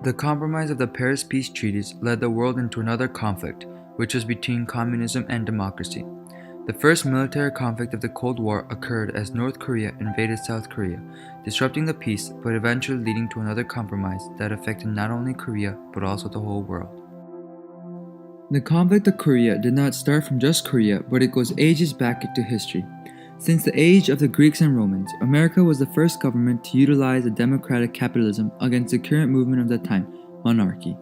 The compromise of the Paris Peace Treaties led the world into another conflict, which was between communism and democracy. The first military conflict of the Cold War occurred as North Korea invaded South Korea, disrupting the peace but eventually leading to another compromise that affected not only Korea but also the whole world. The conflict of Korea did not start from just Korea, but it goes ages back into history. Since the age of the Greeks and Romans, America was the first government to utilize a democratic capitalism against the current movement of the time, monarchy.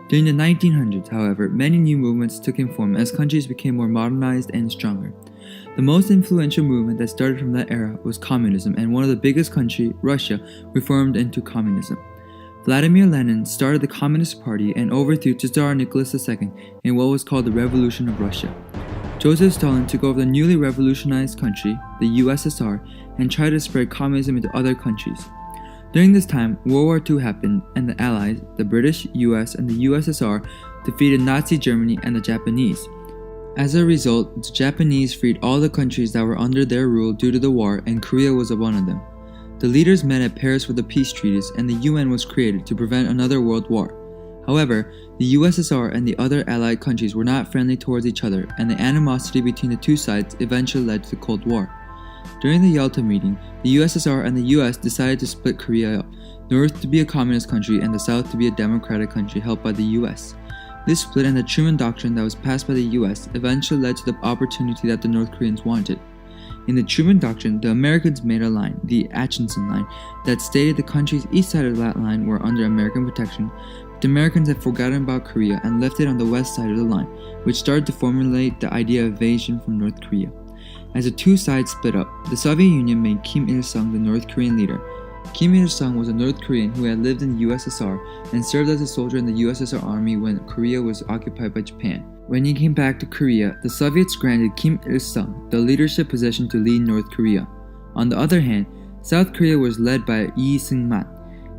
During the 1900s, however, many new movements took in form as countries became more modernized and stronger. The most influential movement that started from that era was communism, and one of the biggest countries, Russia, reformed into communism. Vladimir Lenin started the Communist Party and overthrew Tsar Nicholas II in what was called the Revolution of Russia. Joseph Stalin took over the newly revolutionized country, the USSR, and tried to spread communism into other countries. During this time, World War II happened, and the Allies, the British, US, and the USSR, defeated Nazi Germany and the Japanese. As a result, the Japanese freed all the countries that were under their rule due to the war, and Korea was one of them. The leaders met at Paris for the peace treaties, and the UN was created to prevent another world war. However, the USSR and the other allied countries were not friendly towards each other, and the animosity between the two sides eventually led to the Cold War. During the Yalta meeting, the USSR and the US decided to split Korea up, North to be a communist country and the South to be a democratic country helped by the US. This split and the Truman Doctrine that was passed by the US eventually led to the opportunity that the North Koreans wanted. In the Truman Doctrine, the Americans made a line, the Atchison Line, that stated the countries east side of that line were under American protection, but the Americans had forgotten about Korea and left it on the west side of the line, which started to formulate the idea of invasion from North Korea. As the two sides split up, the Soviet Union made Kim Il-sung the North Korean leader. Kim Il-sung was a North Korean who had lived in the USSR and served as a soldier in the USSR army when Korea was occupied by Japan. When he came back to Korea, the Soviets granted Kim Il-sung the leadership position to lead North Korea. On the other hand, South Korea was led by Lee Seung-man.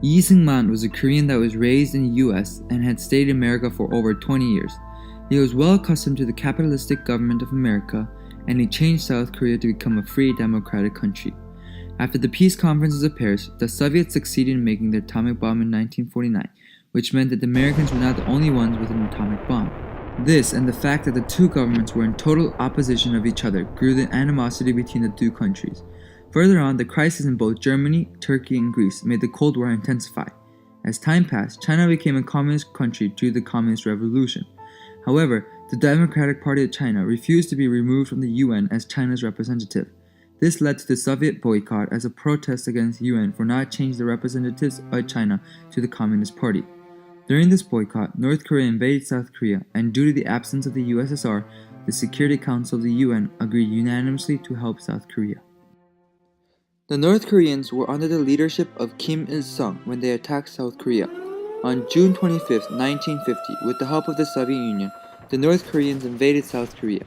Lee Seung-man was a Korean that was raised in the US and had stayed in America for over 20 years. He was well accustomed to the capitalistic government of America, and he changed South Korea to become a free democratic country. After the peace conferences of Paris, the Soviets succeeded in making their atomic bomb in 1949, which meant that the Americans were not the only ones with an atomic bomb. This and the fact that the two governments were in total opposition of each other grew the animosity between the two countries. Further on, the crisis in both Germany, Turkey, and Greece made the Cold War intensify. As time passed, China became a communist country due to the Communist Revolution. However, the Democratic Party of China refused to be removed from the UN as China's representative. This led to the Soviet boycott as a protest against the UN for not changing the representatives of China to the Communist Party. During this boycott, North Korea invaded South Korea, and due to the absence of the USSR, the Security Council of the UN agreed unanimously to help South Korea. The North Koreans were under the leadership of Kim Il-sung when they attacked South Korea. On June 25, 1950, with the help of the Soviet Union, the North Koreans invaded South Korea.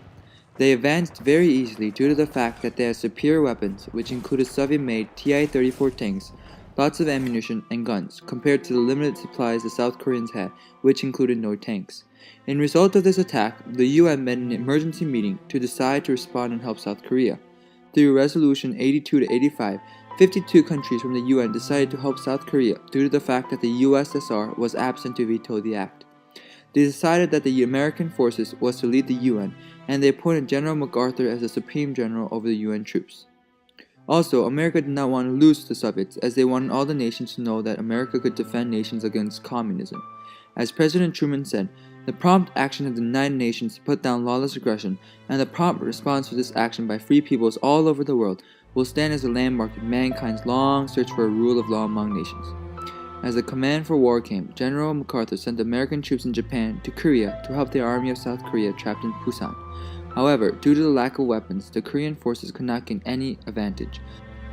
They advanced very easily due to the fact that they had superior weapons, which included Soviet-made Ti-34 tanks, lots of ammunition, and guns, compared to the limited supplies the South Koreans had, which included no tanks. In result of this attack, the UN met an emergency meeting to decide to respond and help South Korea. Through Resolution 82-85, 52 countries from the UN decided to help South Korea due to the fact that the USSR was absent to veto the act. They decided that the American forces was to lead the UN, and they appointed General MacArthur as the Supreme General over the UN troops. Also, America did not want to lose to the Soviets, as they wanted all the nations to know that America could defend nations against communism. As President Truman said, the prompt action of the United Nations to put down lawless aggression, and the prompt response to this action by free peoples all over the world, will stand as a landmark in mankind's long search for a rule of law among nations. As the command for war came, General MacArthur sent American troops in Japan to Korea to help the army of South Korea trapped in Busan. However, due to the lack of weapons, the Korean forces could not gain any advantage.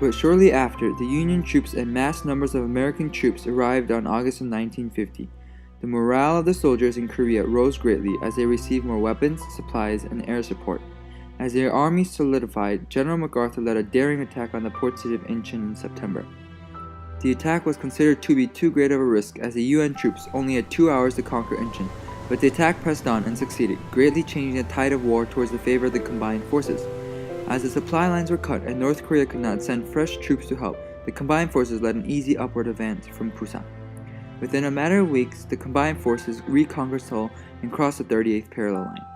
But shortly after, the Union troops and mass numbers of American troops arrived on August of 1950. The morale of the soldiers in Korea rose greatly as they received more weapons, supplies, and air support. As their army solidified, General MacArthur led a daring attack on the port city of Incheon in September. The attack was considered to be too great of a risk as the UN troops only had 2 hours to conquer Incheon, but the attack pressed on and succeeded, greatly changing the tide of war towards the favor of the combined forces. As the supply lines were cut and North Korea could not send fresh troops to help, the combined forces led an easy upward advance from Busan. Within a matter of weeks, the combined forces reconquered Seoul and crossed the 38th parallel line.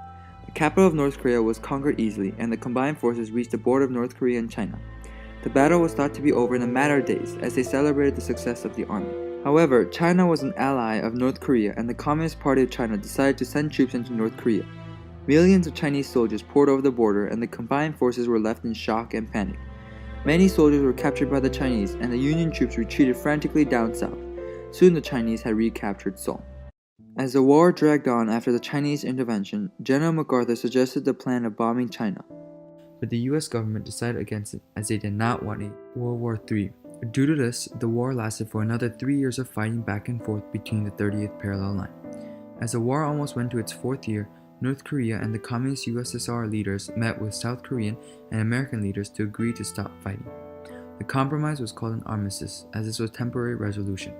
The capital of North Korea was conquered easily, and the combined forces reached the border of North Korea and China. The battle was thought to be over in a matter of days, as they celebrated the success of the army. However, China was an ally of North Korea, and the Communist Party of China decided to send troops into North Korea. Millions of Chinese soldiers poured over the border, and the combined forces were left in shock and panic. Many soldiers were captured by the Chinese, and the Union troops retreated frantically down south. Soon the Chinese had recaptured Seoul. As the war dragged on after the Chinese intervention, General MacArthur suggested the plan of bombing China. But the US government decided against it, as they did not want a World War III. Due to this, the war lasted for another 3 years of fighting back and forth between the 30th parallel line. As the war almost went to its 4th year, North Korea and the Communist USSR leaders met with South Korean and American leaders to agree to stop fighting. The compromise was called an armistice, as this was a temporary resolution.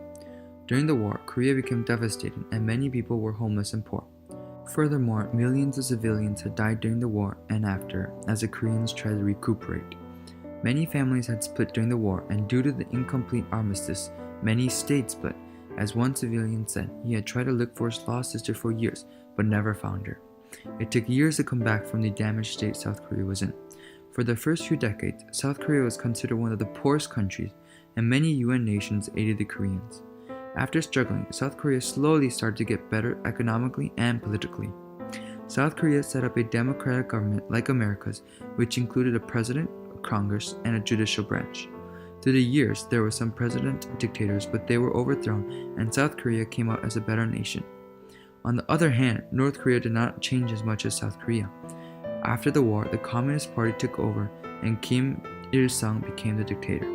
During the war, Korea became devastated and many people were homeless and poor. Furthermore, millions of civilians had died during the war and after, as the Koreans tried to recuperate. Many families had split during the war, and due to the incomplete armistice, many stayed split. As one civilian said, he had tried to look for his lost sister for years, but never found her. It took years to come back from the damaged state South Korea was in. For the first few decades, South Korea was considered one of the poorest countries, and many UN nations aided the Koreans. After struggling, South Korea slowly started to get better economically and politically. South Korea set up a democratic government like America's, which included a president, a Congress, and a judicial branch. Through the years, there were some president dictators, but they were overthrown, and South Korea came out as a better nation. On the other hand, North Korea did not change as much as South Korea. After the war, the Communist Party took over, and Kim Il-sung became the dictator.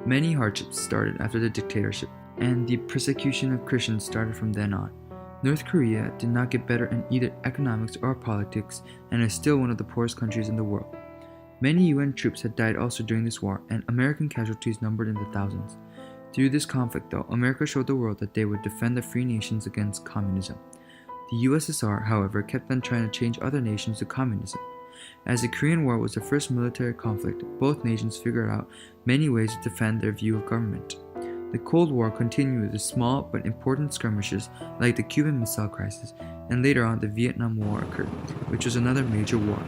Many hardships started after the dictatorship, and the persecution of Christians started from then on. North Korea did not get better in either economics or politics, and is still one of the poorest countries in the world. Many UN troops had died also during this war, and American casualties numbered in the thousands. Through this conflict, though, America showed the world that they would defend the free nations against communism. The USSR, however, kept on trying to change other nations to communism. As the Korean War was the first military conflict, both nations figured out many ways to defend their view of government. The Cold War continued with small but important skirmishes like the Cuban Missile Crisis, and later on the Vietnam War occurred, which was another major war.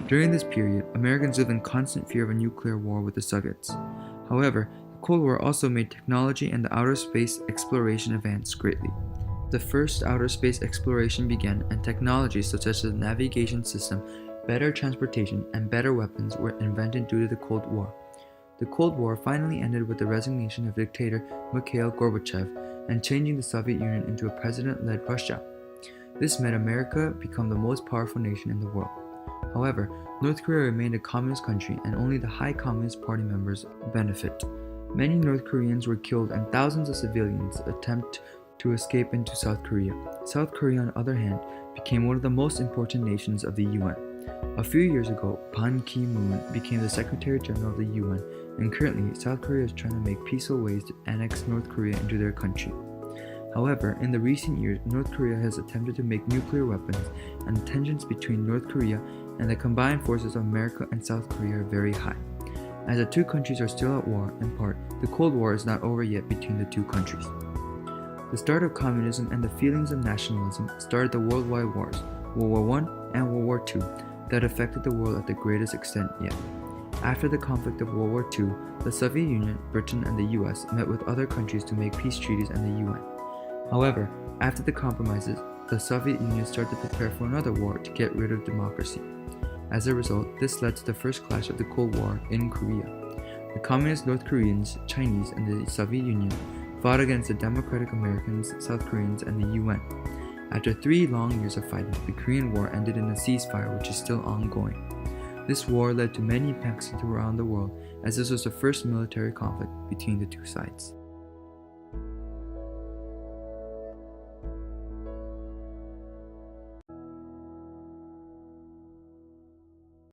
During this period, Americans lived in constant fear of a nuclear war with the Soviets. However, the Cold War also made technology and the outer space exploration advance greatly. The first outer space exploration began, and technologies such as the navigation system, better transportation, and better weapons were invented due to the Cold War. The Cold War finally ended with the resignation of dictator Mikhail Gorbachev and changing the Soviet Union into a president-led Russia. This made America become the most powerful nation in the world. However, North Korea remained a communist country, and only the high Communist Party members benefit. Many North Koreans were killed, and thousands of civilians attempt to escape into South Korea. South Korea, on the other hand, became one of the most important nations of the UN. A few years ago, Ban Ki-moon became the Secretary General of the UN, and currently, South Korea is trying to make peaceful ways to annex North Korea into their country. However, in the recent years, North Korea has attempted to make nuclear weapons, and tensions between North Korea and the combined forces of America and South Korea are very high. As the two countries are still at war, in part, the Cold War is not over yet between the two countries. The start of communism and the feelings of nationalism started the worldwide wars, World War I and World War II, that affected the world at the greatest extent yet. After the conflict of World War II, the Soviet Union, Britain, and the US met with other countries to make peace treaties and the UN. However, after the compromises, the Soviet Union started to prepare for another war to get rid of democracy. As a result, this led to the first clash of the Cold War in Korea. The communist North Koreans, Chinese, and the Soviet Union fought against the democratic Americans, South Koreans, and the UN. After 3 long years of fighting, the Korean War ended in a ceasefire which is still ongoing. This war led to many massacres around the world, as this was the first military conflict between the two sides.